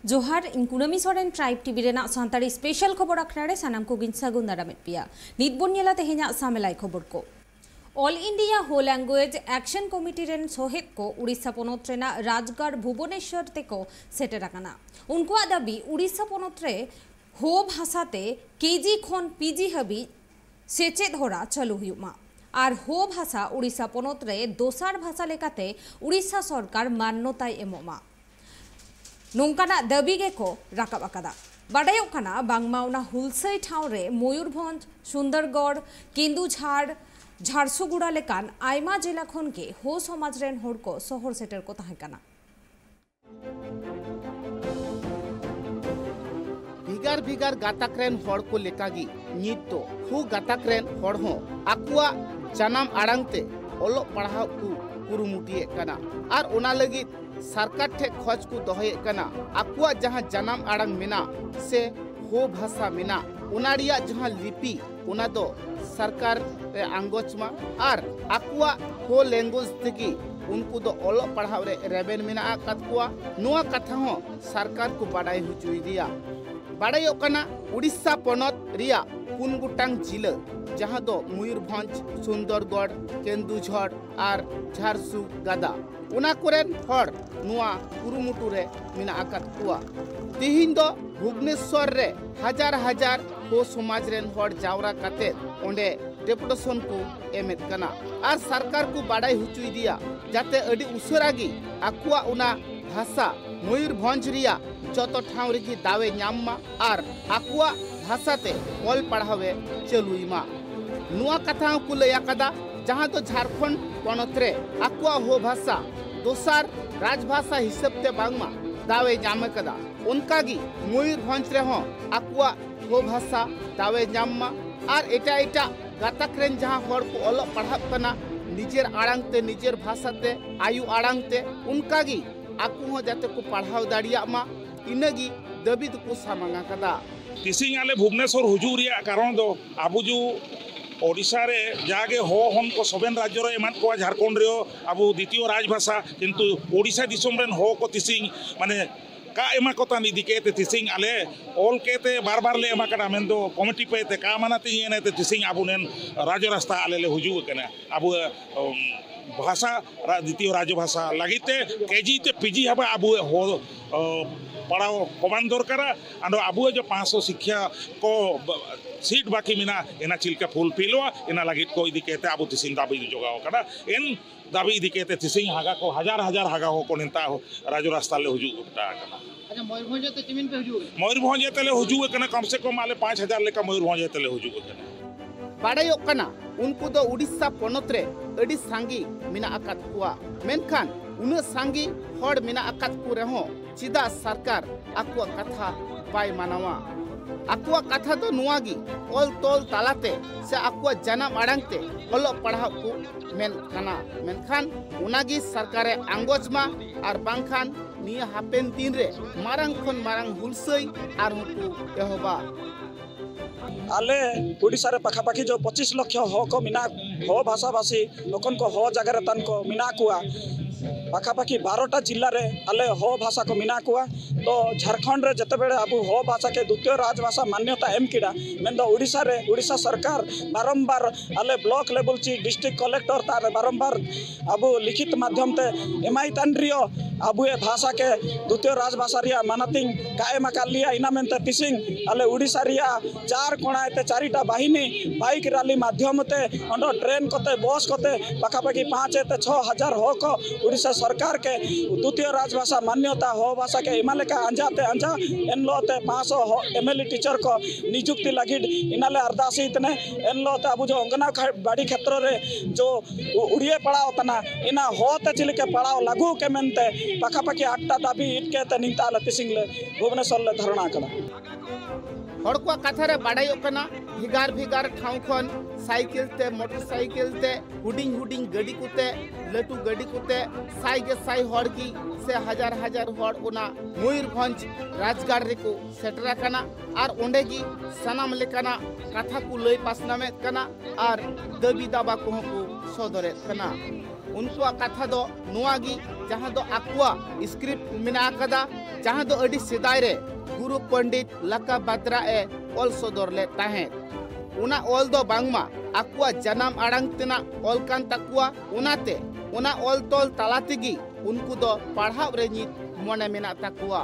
जोहार इन कुनामी सोरेन ट्राइब टीवी रेना सांताड़ी स्पेशल खबर आखड़ा रे सानाम को गिनसागु दारामेद पिया नित बोन नेला तेहेña सामेलाई खबर को ऑल इंडिया हो लैंग्वेज एक्शन कमिटी रेन सोहेद को उड़ीसा पोनोत रेना राजगढ़ भुवनेश्वर तेको सेटेराकाना उनको दाबी उड़ीसा पोनोत रे हो भाषाते केजी खन पीजी हाबी सेचेद होरा चालू हुयुमा और हो भाषा उड़ीसा पोनोत रे दोसार भाषा लेकाते उड़ीसा सरकार मान्यताय एमोमा नोंकाना दाबी गेको राकाब आकादा बाडायोग काना बांगमा उना हुलसई ठाव रे मयूरभंज सुंदरगढ़ केंदुझाड़ झारसुगुड़ा लेकान आयमा जिला खन के हो समाज रेन होड़ को शहर सेटर को ताहेकाना भिगार भिगार गाताक रेन होड़ को लेकागी नित तो हु गाताक रेन होड़ हो आकुआ जनाम आड़ांगते ओलो पढ़ाव को कुरुमुटिए काना और ओना लगित सरकार ठे खोज को दोहे कना आकुआ जहां जनाम आड़ांग मेना से हो भाषा मेना उनारिया जहां लिपि उना दो सरकार आंगोचमा और आकुआ हो लैंग्वेज तेगी उनको दो ओलो पढ़ाव रे रेबेन मेना कतकुआ नुआ कथा हो सरकार को बाडाय हुचुई दिया बाडायो कना उड़ीसा पोनोत रिया पुन गुटांग जिला जहां दो मयूरभंज सुंदरगढ़ केंदुझड़ और झारसुगुड़ा उना कोरेन हर नुआ कुरुमुटु रे मिना आकात कुआ तिहिन दो भुवनेश्वर रे हजार हजार हो समाज रेन हर जावरा काते ओंडे डेपुटेशन को एमेद कना और सरकार को बाडाय हुचुई दिया जाते अडी उसरागी आकुआ उना भाषा मयूरभंज रिया जतो ठाव रेगी दावे ᱧᱟᱢ और आकुआ भाषाते ऑल पढ़ावे चलुईमा नुआ कथा को लया कदा जहां तो झारखंड पोनोत रे आकुआ हो भाषा दोसार राजभाषा हिसाब ते बांगमा दावे ᱧᱟᱢ कदा उनकागी मयूरभंज रे हो आकुआ हो भाषा दावे ᱧᱟᱢ और एटा एटा गाताक रेन जहां होड़ को ओलो पढ़ाब कना निजेर आड़ांगते निजेर भाषाते आयु आड़ांगते उनकागी आकु हो जाते को पढ़ाव दाड़िया मा इनगी दाबी को सामांगा कदा तिसिंग आले भुवनेश्वर हुजूर रिया कारण दो आबु जो ओडिशा रे जागे हो हन को सोबेन राज्य रे एमान को झारखंड रे आबु द्वितीय राजभाषा किंतु ओडिशा दिसोम रेन हो को तिसिंग माने का एमा कोता निदि केते तिसिंग आले ऑल केते बार बार ले एमा कना मेन दो कमिटी पे ते का मानाते येने ते तिसिंग आबु नेन राज्य रास्ता आले ले हुजू कना आबु भाषा द्वितीय राजभाषा लगिते केजी ते पीजी हबा आबु हो पढ़ाओ कमान दरकार आंदो आबु जो 500 शिक्षा को सीट बाकी मिना एना चिलका फुलफिलवा एना लगित को इदी कहते आबु तिसिंग दाबी जोगाओ कना एन दाबी इदी कहते तिसिंग हागा को हजार हजार हागा हो को नेता हो राजो रास्ता ले हुजू उठा कना अच्छा मयूरभंज ते जमीन पे हुजू मयूरभंज ते ले हुजू कना कम से कम आले 5000 लेका मयूरभंज ते ले हुजू कना बाडायो कना उनको दो उड़ीसा पोनोत रे अडी सांगी मिना आकात कुआ मेनखान उन सांगी हड़ मिना आकात को रहो चिदा सरकार आकुआ कथा बाय मानवा आकुआ कथा तो नुआगी ऑल तोल तालाते से आकुआ जनाम आड़ांगते ओलो पढ़ाव को मेन कना मेनखान उनागी सरकारे आंगोजमा और बांखान निया हापेन दिन रे मारंग खन मारंग हुलसई और हुकु एहोबा आले ओडिशा रे पाखापाखी जो 25 लाख हो को मिना हो भाषा भाषी लोकन को हो जगह तन को मिना कुआ पाखापाखी 12टा जिल्ला रे आले हो भाषा को मिना कुआ तो झारखंड रे जते बेले आबु हो भाषा के द्वितीय राजभाषा मान्यता एम किडा मेन दो ओडिशा सरकार बारंबार आले ब्लॉक लेवल ची डिस्ट्रिक्ट कलेक्टर तार बारंबार आबु लिखित माध्यम ते एमआई तनरियो आबु ए भाषा के द्वितीय राजभाषा रिया मानतिंग कायम कालिया इना मेनते तिसिंग आले ओडिशा रिया 4 कोणाते 4टा बाहिनी बाइक रैली माध्यम ते अंडो ट्रेन कोते बस कोते पाखापाखी 5 ते 6000 हो को ओडिशा सरकार के द्वितीय राजभाषा मान्यता हो भाषा के इमालेका अंजाते अंजा एनलोते 500 एमएलए टीचर को नियुक्ति लगी इनाले अरदासी इतने एनलोते आबु जो अंगनाबाड़ी क्षेत्र रे जो उड़िए पढ़ाओ तना इना होते चिलके पढ़ाओ लागू के मेनते पाखापाखी 8टा दाबी इटके ते निंता तिसिंग ले भुवनेश्वर ले धरणा कला हड़ को कथा रे बाडायो कना भिगार भिगार ठाव खन साइकिल ते मोटरसाइकिल ते हुडिंग हुडिंग गाड़ी कुते लटू गाड़ी कुते साइगे साइ हड़ की से हजार हजार हड़ उना मयूरभंज राजगढ़ रे को सेटरा कना और ओंडे की सनाम लेकना कथा को लय पासना में कना और दबी दाबा को सदरे कना उनको कथा दो नुआगी जहां दो आकुआ स्क्रिप्ट मेना कदा जहां दो अडी सिदाय रे गुरु पंडित लका बत्रा ए ऑल सदर ले ताहे उना ऑल दो बांगमा आकुआ जनाम आड़ांग तना ऑल कान तकुआ उनाते उना ऑल तोल तालातिगी उनको दो पढ़ाव रे नित मोने मेना तकुआ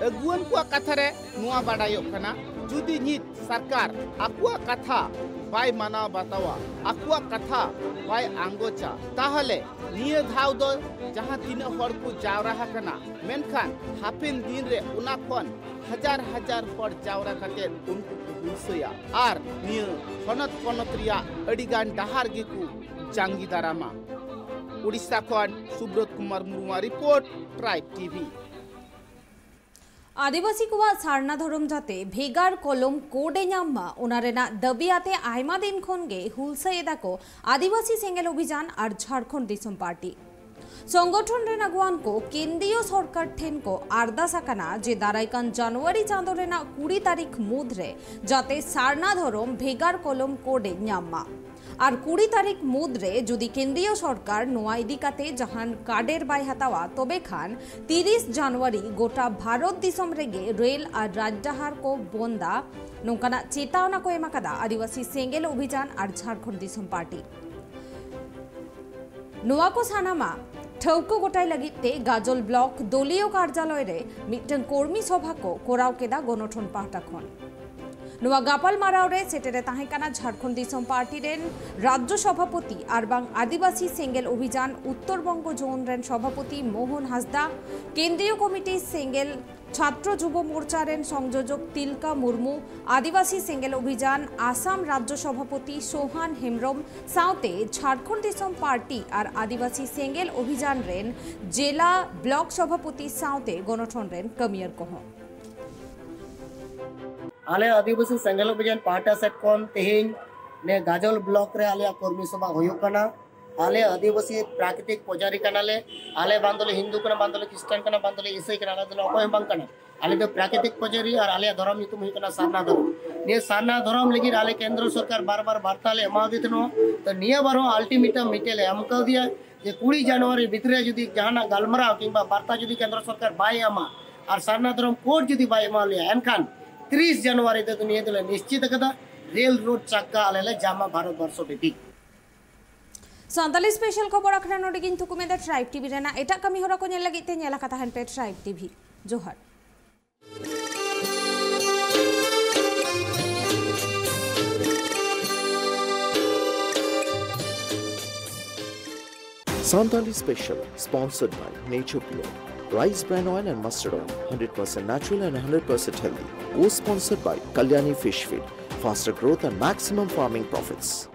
अगुवन को कथा रे नुआ बाडायो कना जुदी नित सरकार आकुआ कथा बाय माना बतावा आकुआ कथा बाय आंगोचा ताहले निये धाव दो जहां तीन हर को जावरा कना मेनखान हाफिन दिन रे उना कोन हजार हजार हर जावरा कते उनको हुलसया आर निये हनत पनत रिया अडिगान डहार गिकु जांगी दारामा उड़ीसा खोन Subrat Kumar Murmu report tribe TV आदिवासी को सारना धरम जाते भेगार कलम कोडे नामा उनारेना दबियाते आयमा दिन खनगे हुलसा को आदिवासी सेंगेल अभियान और झारखंड दिसम पार्टी संगठन रेना गुआन को केंद्रीय सरकार ठेन को आरदास आकाना जे दाराइकान जनवरी चांदो रेना 20 तारीख मुद्रे जाते सारना धरम भेगार कलम कोडे नामा और 20 तारीख मुद्रे जुदी केंद्रीय सरकार नोआ इदिकाते जहान कार्डेर बाय हतावा तबे खान 30 जनवरी गोटा भारत दिसम रेगे रेल और राजडाहार को बोंदा नौकाना चेतावना को एमाकादा आदिवासी सेंगेल अभियान और झारखंड दिसम पार्टी नोआ को सानामा ठौको गोटाई लगिते गाजल ब्लॉक दलीय कार्यालय रे मिटन कर्मी सभा को कोराव केदा गणठन पाहटा खन नुआ गापाल माराव रे सेटेरे ताहेकाना झारखंड दिसम पार्टी रेन राज्य सभापति आरबांग आदिवासी सेंगेल अभियान उत्तरबंग जोन रेन सभापति मोहन हासदा केंद्रीय कमिटी सेंगेल छात्र युव मोर्चा रेन संयोजक तिलका मुर्मू आदिवासी सेंगेल अभियान आसाम राज्य सभापति सोहान हेम्ब्रम साउते झारखंड दिसम पार्टी और आदिवासी सेंगेल अभियान रेन जिला ब्लॉक सभापति साउते गणठन रेन कमियर कहो आले आदिवासी सेंगेल अभियान पार्टा सेट कोन तेहिन ने गाजल ब्लॉक रे आले कर्मी सभा होयुक कना आले आदिवासी प्राकृतिक पुजारी कनाले आले बांदले हिंदू कना बांदले क्रिश्चियन कना बांदले ईसाई कना आले अकोय बांग कना आले दो प्राकृतिक पुजारी और आले धर्म युतुम हुई कना सारना धर्म ने सारना धर्म लगी आले केंद्र सरकार बार-बार वार्ता ले एमा दितनो तो निया बारो अल्टीमेटम मिटेले हमका दिया जे 20 जनवरी भितरे जदी जहाना गालमरा किंबा वार्ता जदी केंद्र सरकार बाय एमा और सारना धर्म कोड जदी बाय एमा ले एनखान 30 जनवरी ते दुनिया दिले निश्चित कदा रेल रोड चक्का आलेले जामा भारत वर्ष बेटी सान्ताली स्पेशल खबर अखना नोडी किन्तु कुमेदा ट्राइब टीवी रेना एटा कमी होरा को नेल लगिते नेला कथा हन पे ट्राइब टीवी जोहार Santali Special, sponsored by Nature Pure, Rice Bran Oil and Mustard Oil, 100% natural and 100% healthy. Co-sponsored by Kalyani Fish Feed, faster growth and maximum farming profits.